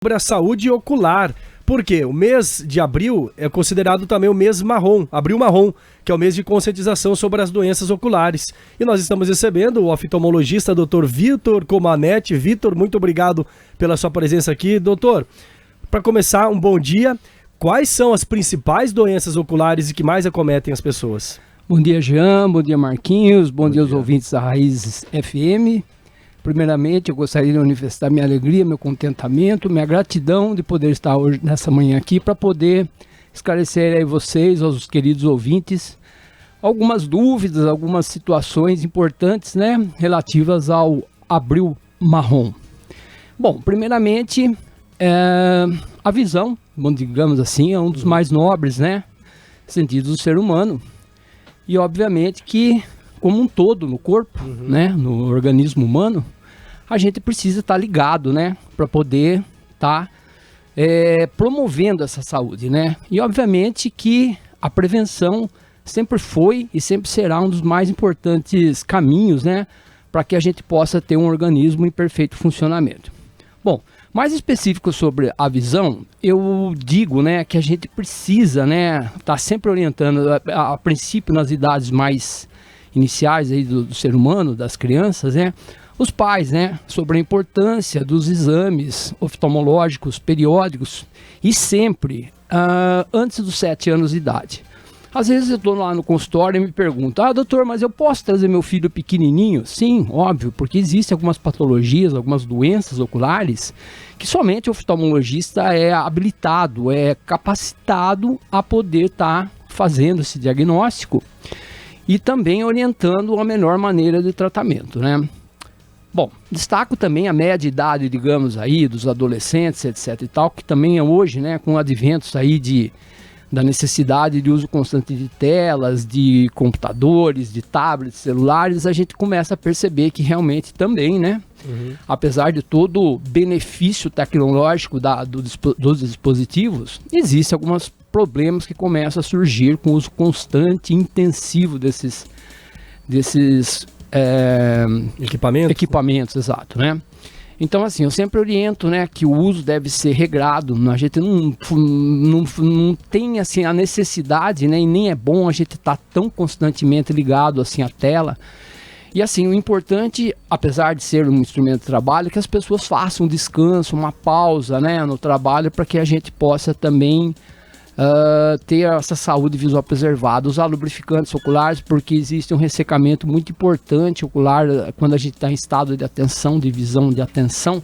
sobre a saúde ocular. Por quê? O mês de abril é considerado também o mês marrom, abril marrom, que é o mês de conscientização sobre as doenças oculares. E nós estamos recebendo o oftalmologista Dr. Vitor Comanete. Vitor, muito obrigado pela sua presença aqui. Doutor, para começar, um bom dia. Quais são as principais doenças oculares e que mais acometem as pessoas? Bom dia, Jean. Bom dia, Marquinhos. Bom dia aos ouvintes da Raízes FM. Primeiramente, eu gostaria de manifestar minha alegria, meu contentamento, minha gratidão de poder estar hoje, nessa manhã aqui, para poder esclarecer aí vocês, aos queridos ouvintes, algumas dúvidas, algumas situações importantes, né, relativas ao abril marrom. Bom, primeiramente, a visão, digamos assim, é um dos mais nobres, né, sentidos do ser humano. E, obviamente, que como um todo no corpo, né, no organismo humano, a gente precisa estar ligado, né, para poder estar promovendo essa saúde, né? E obviamente que a prevenção sempre foi e sempre será um dos mais importantes caminhos, né, para que a gente possa ter um organismo em perfeito funcionamento. Bom, mais específico sobre a visão, eu digo, né, que a gente precisa, né, estar sempre orientando, a princípio nas idades mais iniciais aí do ser humano, das crianças, né? Os pais, né? Sobre a importância dos exames oftalmológicos periódicos e sempre antes dos 7 anos de idade. Às vezes eu estou lá no consultório e me pergunto, doutor, mas eu posso trazer meu filho pequenininho? Sim, óbvio, porque existem algumas patologias, algumas doenças oculares que somente o oftalmologista é habilitado, é capacitado a poder estar fazendo esse diagnóstico e também orientando a melhor maneira de tratamento, né? Bom, destaco também a média idade, digamos aí, dos adolescentes, etc e tal, que também é hoje, né, com adventos aí da necessidade de uso constante de telas, de computadores, de tablets, celulares, a gente começa a perceber que realmente também, né, apesar de todo o benefício tecnológico dos dispositivos, existem alguns problemas que começam a surgir com o uso constante e intensivo desses equipamentos, exato, né? Então, assim, eu sempre oriento, né, que o uso deve ser regrado. A gente não tem, assim, a necessidade, né, e nem é bom a gente estar tão constantemente ligado, assim, à tela. E, assim, o importante, apesar de ser um instrumento de trabalho, é que as pessoas façam um descanso, uma pausa, né, no trabalho, para que a gente possa também ter essa saúde visual preservada, usar lubrificantes oculares, porque existe um ressecamento muito importante ocular quando a gente está em estado de atenção, de visão de atenção,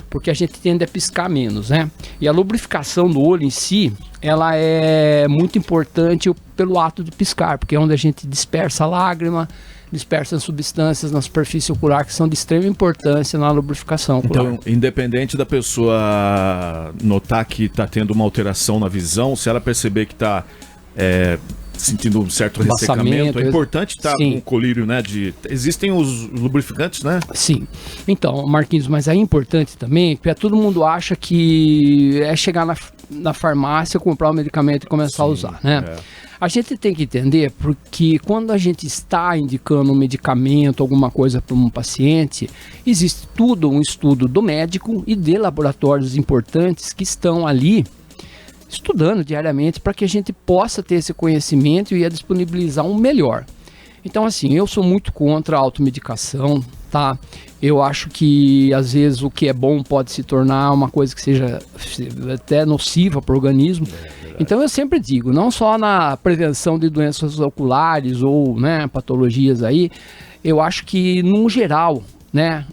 porque a gente tende a piscar menos, né? E a lubrificação do olho em si, ela é muito importante pelo ato de piscar, porque é onde a gente dispersa a lágrima, dispersa substâncias na superfície ocular que são de extrema importância na lubrificação ocular. Então, independente da pessoa notar que está tendo uma alteração na visão, se ela perceber que está sentindo um certo ressecamento, é importante estar com o colírio, né? Existem os lubrificantes, né? Sim. Então, Marquinhos, mas é importante também, porque todo mundo acha que é chegar na farmácia, comprar o medicamento e começar a usar, né? A gente tem que entender porque quando a gente está indicando um medicamento, alguma coisa para um paciente, existe tudo um estudo do médico e de laboratórios importantes que estão ali estudando diariamente para que a gente possa ter esse conhecimento e a disponibilizar um melhor. Então, assim, eu sou muito contra a automedicação, tá? Eu acho que, às vezes, o que é bom pode se tornar uma coisa que seja até nociva para o organismo. Então, eu sempre digo, não só na prevenção de doenças oculares ou, né, patologias aí, eu acho que, no geral, né,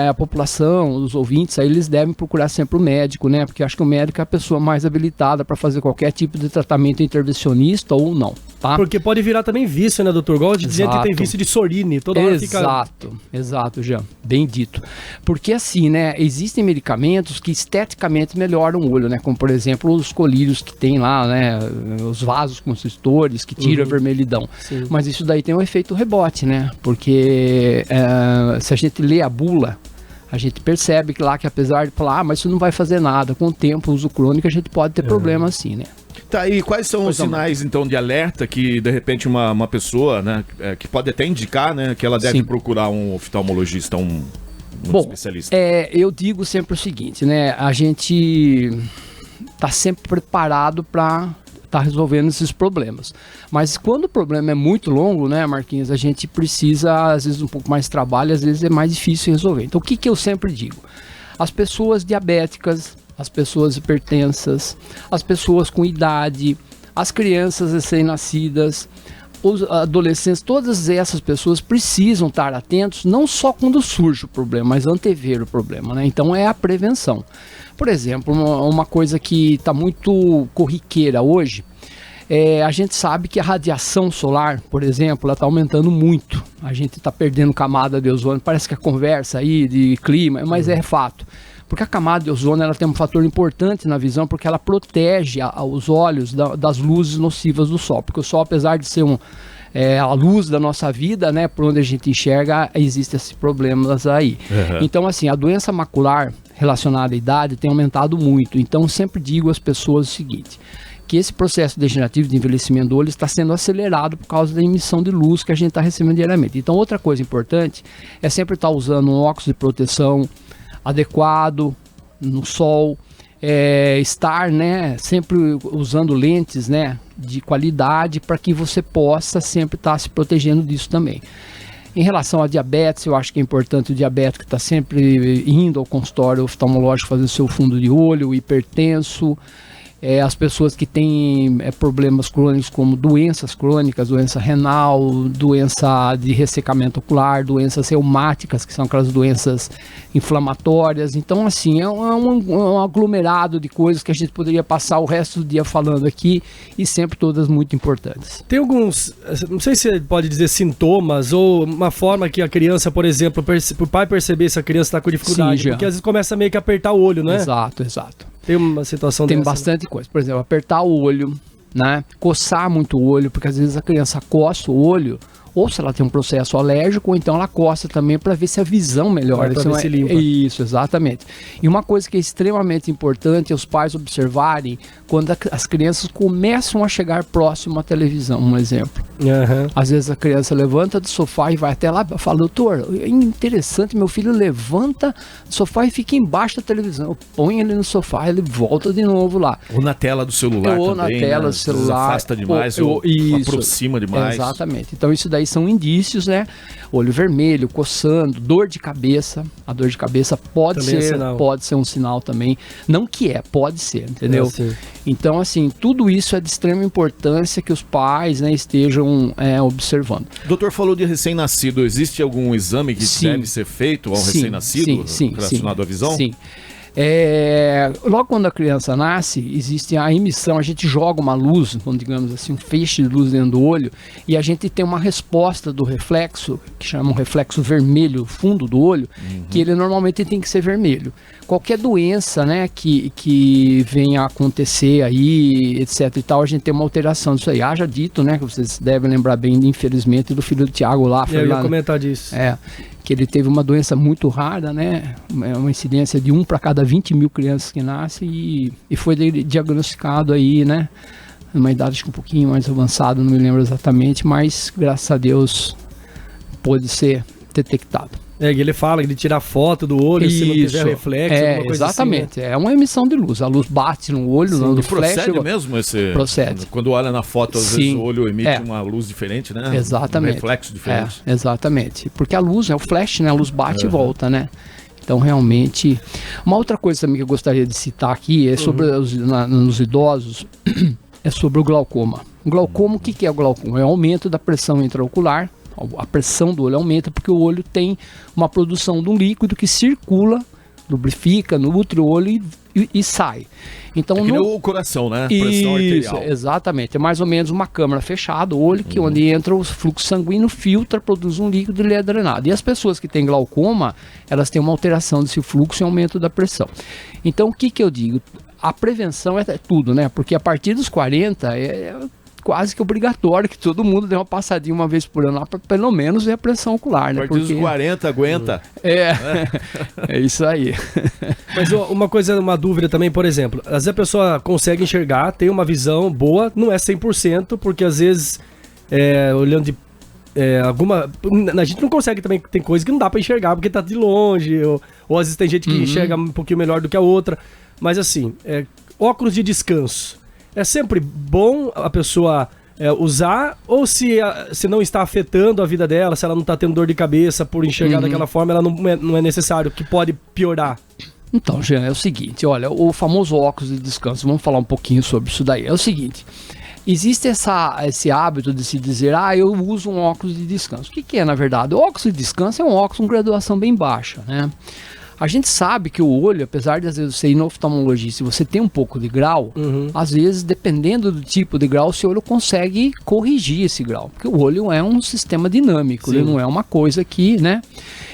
a população, os ouvintes, aí eles devem procurar sempre o médico, né? Porque eu acho que o médico é a pessoa mais habilitada para fazer qualquer tipo de tratamento intervencionista ou não, tá? Porque pode virar também vício, né, doutor? Igual de dizer que tem vício de Sorine, toda hora fica... Exato, Jean, bem dito. Porque assim, né, existem medicamentos que esteticamente melhoram o olho, né? Como, por exemplo, os colírios que tem lá, né? Os vasos construtores que tiram a vermelhidão. Sim. Mas isso daí tem um efeito rebote, né? Porque se a gente lê a bula, a gente percebe que lá, que apesar de falar, mas isso não vai fazer nada, com o tempo, o uso crônico, a gente pode ter problema assim, né? Tá, e quais são os sinais, então, de alerta que, de repente, uma pessoa, né, que pode até indicar, né, que ela deve procurar um oftalmologista, Bom, especialista? Eu digo sempre o seguinte, né? A gente está sempre preparado para estar resolvendo esses problemas. Mas quando o problema é muito longo, né, Marquinhos, a gente precisa, às vezes, um pouco mais de trabalho, às vezes é mais difícil resolver. Então, o que eu sempre digo? As pessoas diabéticas, as pessoas hipertensas, as pessoas com idade, as crianças recém-nascidas, os adolescentes, todas essas pessoas precisam estar atentos, não só quando surge o problema, mas antever o problema, né? Então é a prevenção. Por exemplo, uma coisa que está muito corriqueira hoje, a gente sabe que a radiação solar, por exemplo, ela está aumentando muito. A gente está perdendo camada de ozônio, parece que a conversa aí de clima, mas é fato. Porque a camada de ozônio ela tem um fator importante na visão, porque ela protege os olhos das luzes nocivas do sol. Porque o sol, apesar de ser a luz da nossa vida, né, por onde a gente enxerga, existem esses problemas aí. Uhum. Então, assim, a doença macular relacionada à idade tem aumentado muito. Então, sempre digo às pessoas o seguinte, que esse processo degenerativo de envelhecimento do olho está sendo acelerado por causa da emissão de luz que a gente está recebendo diariamente. Então, outra coisa importante é sempre estar usando um óculos de proteção adequado no sol, estar, né, sempre usando lentes, né, de qualidade para que você possa sempre estar se protegendo disso também. Em relação a diabetes, eu acho que é importante o diabético estar sempre indo ao consultório oftalmológico fazer o seu fundo de olho, o hipertenso, as pessoas que têm problemas crônicos como doenças crônicas, doença renal, doença de ressecamento ocular, doenças reumáticas, que são aquelas doenças inflamatórias. Então, assim, é um aglomerado de coisas que a gente poderia passar o resto do dia falando aqui e sempre todas muito importantes. Tem alguns, não sei se pode dizer sintomas ou uma forma que a criança, por exemplo, o pai perceber se a criança está com dificuldade, sim, porque às vezes começa meio que a apertar o olho, né? Exato. Tem uma situação Tem dessa, bastante coisa. Por exemplo, apertar o olho, né? Coçar muito o olho, porque às vezes a criança coça o olho, ou se ela tem um processo alérgico, ou então ela coça também para ver se a visão melhora. Para ver se limpa. Isso, exatamente. E uma coisa que é extremamente importante é os pais observarem quando as crianças começam a chegar próximo à televisão, um exemplo. Uhum. Às vezes a criança levanta do sofá e vai até lá e fala, doutor, é interessante, meu filho levanta do sofá e fica embaixo da televisão. Eu ponho ele no sofá, ele volta de novo lá. Ou na tela do celular ou também, na tela do celular. Afasta demais, ou aproxima demais. Exatamente. Então isso daí são indícios, né? Olho vermelho, coçando, dor de cabeça. A dor de cabeça pode ser um sinal também. Não que pode ser, entendeu? Então, assim, tudo isso é de extrema importância que os pais, né, estejam observando. O doutor falou de recém-nascido. Existe algum exame que deve ser feito ao recém-nascido relacionado à visão? Sim. Logo quando a criança nasce, existe a emissão, a gente joga uma luz, digamos assim, um feixe de luz dentro do olho, e a gente tem uma resposta do reflexo, que chama um reflexo vermelho, fundo do olho, que ele normalmente tem que ser vermelho. Qualquer doença, né, que venha a acontecer aí, etc e tal, a gente tem uma alteração disso aí. Haja dito, né, que vocês devem lembrar bem, infelizmente, do filho do Tiago lá. Eu ia comentar disso. Que ele teve uma doença muito rara, né? Uma incidência de 1 para cada 20 mil crianças que nascem e foi diagnosticado aí, né? Numa idade acho que um pouquinho mais avançada, não me lembro exatamente, mas graças a Deus pôde ser detectado. Ele fala que ele tira foto do olho, se não tiver reflexo, alguma coisa exatamente. assim, né? É uma emissão de luz. A luz bate no olho, no flash. Procede mesmo esse... Procede. Quando olha na foto, às vezes o olho emite uma luz diferente, né? Exatamente. Um reflexo diferente. Exatamente. Porque a luz é o flash, né? A luz bate e volta, né? Então, realmente... Uma outra coisa também que eu gostaria de citar aqui é sobre nos idosos, é sobre o glaucoma. O glaucoma, o que é o glaucoma? É o aumento da pressão intraocular. A pressão do olho aumenta porque o olho tem uma produção de um líquido que circula, lubrifica, nutre o olho e sai. Então, o coração, né? Pressão arterial. Exatamente. É mais ou menos uma câmara fechada, o olho, que onde entra o fluxo sanguíneo, filtra, produz um líquido e ele é drenado. E as pessoas que têm glaucoma, elas têm uma alteração desse fluxo e aumento da pressão. Então, o que eu digo? A prevenção é tudo, né? Porque a partir dos 40 quase que obrigatório que todo mundo dê uma passadinha uma vez por ano lá para pelo menos ver a pressão ocular, né? A partir dos 40 aguenta. É isso aí. Mas uma dúvida também, por exemplo, às vezes a pessoa consegue enxergar, tem uma visão boa, não é 100%, porque às vezes olhando A gente não consegue também, tem coisa que não dá pra enxergar porque tá de longe, ou às vezes tem gente que enxerga um pouquinho melhor do que a outra. Mas assim, óculos de descanso. É sempre bom a pessoa usar, ou se não está afetando a vida dela, se ela não tá tendo dor de cabeça por enxergar daquela forma, ela não é necessário, que pode piorar. Então, Jean, é o seguinte, olha, o famoso óculos de descanso, vamos falar um pouquinho sobre isso daí. É o seguinte, existe esse hábito de se dizer, eu uso um óculos de descanso. O que é, na verdade? O óculos de descanso é um óculos com graduação bem baixa, né? A gente sabe que o olho, apesar de às vezes você ir no oftalmologista e você tem um pouco de grau, às vezes, dependendo do tipo de grau, o seu olho consegue corrigir esse grau. Porque o olho é um sistema dinâmico, ele não é uma coisa que, né?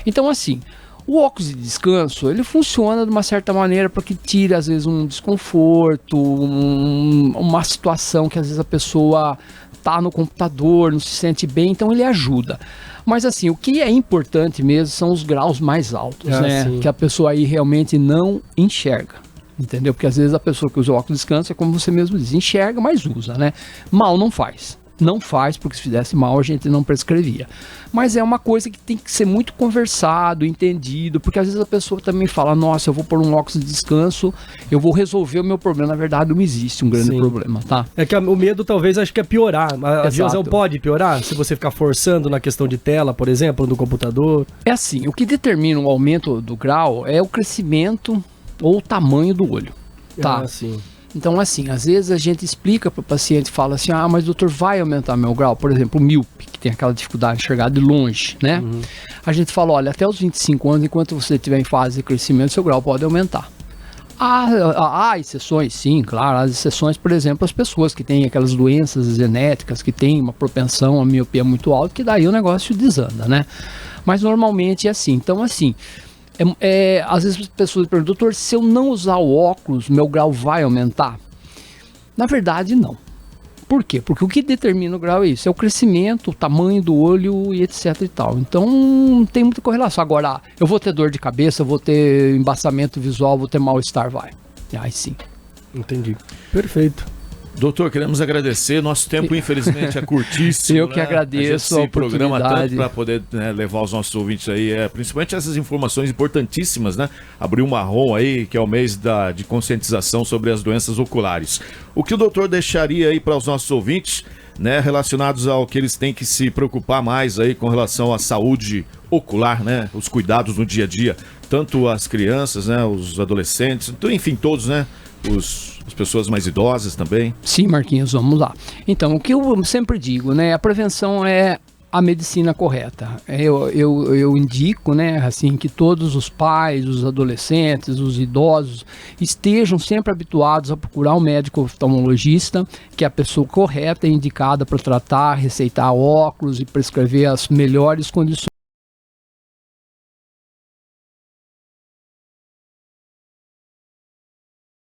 Então, assim, o óculos de descanso, ele funciona de uma certa maneira para que tire, às vezes, um desconforto, uma situação que, às vezes, a pessoa tá no computador, não se sente bem, então ele ajuda. Mas assim, o que é importante mesmo são os graus mais altos, né? Sim. Que a pessoa aí realmente não enxerga, entendeu? Porque às vezes a pessoa que usa o óculos de descanso é como você mesmo diz, enxerga, mas usa, né? Mal não faz. Não faz, porque se fizesse mal a gente não prescrevia. Mas é uma coisa que tem que ser muito conversado, entendido, porque às vezes a pessoa também fala, nossa, eu vou pôr um óculos de descanso, eu vou resolver o meu problema. Na verdade, não existe um grande problema, tá? É que o medo talvez acho que é piorar. A visão pode piorar se você ficar forçando na questão de tela, por exemplo, do computador. É assim, o que determina o aumento do grau é o crescimento ou o tamanho do olho, tá? Sim. Então, assim, às vezes a gente explica para o paciente, fala assim, mas doutor, vai aumentar meu grau? Por exemplo, o míope, que tem aquela dificuldade de enxergar de longe, né? A gente fala, olha, até os 25 anos, enquanto você estiver em fase de crescimento, seu grau pode aumentar. Há exceções, sim, claro. As exceções, por exemplo, as pessoas que têm aquelas doenças genéticas, que têm uma propensão a miopia muito alta, que daí o negócio desanda, né? Mas normalmente é assim. Então, assim... às vezes as pessoas perguntam, doutor, se eu não usar o óculos, meu grau vai aumentar? Na verdade, não. Por quê? Porque o que determina o grau é isso, é o crescimento, o tamanho do olho e etc e tal. Então, não tem muita correlação. Agora, eu vou ter dor de cabeça, vou ter embaçamento visual, vou ter mal-estar, vai. Aí sim. Entendi. Perfeito. Doutor, queremos agradecer. Nosso tempo, infelizmente, é curtíssimo. Eu que agradeço a programa tanto para poder levar os nossos ouvintes aí, principalmente essas informações importantíssimas, né? Abril Marrom aí, que é o mês de conscientização sobre as doenças oculares. O que o doutor deixaria aí para os nossos ouvintes, né, relacionados ao que eles têm que se preocupar mais aí com relação à saúde ocular, né? Os cuidados no dia a dia, tanto as crianças, né? Os adolescentes, então, enfim, todos, né? As pessoas mais idosas também. Sim, Marquinhos, vamos lá. Então, o que eu sempre digo, né? A prevenção é a medicina correta. Eu indico, né, assim, que todos os pais, os adolescentes, os idosos estejam sempre habituados a procurar um médico oftalmologista, que é a pessoa correta e indicada para tratar, receitar óculos e prescrever as melhores condições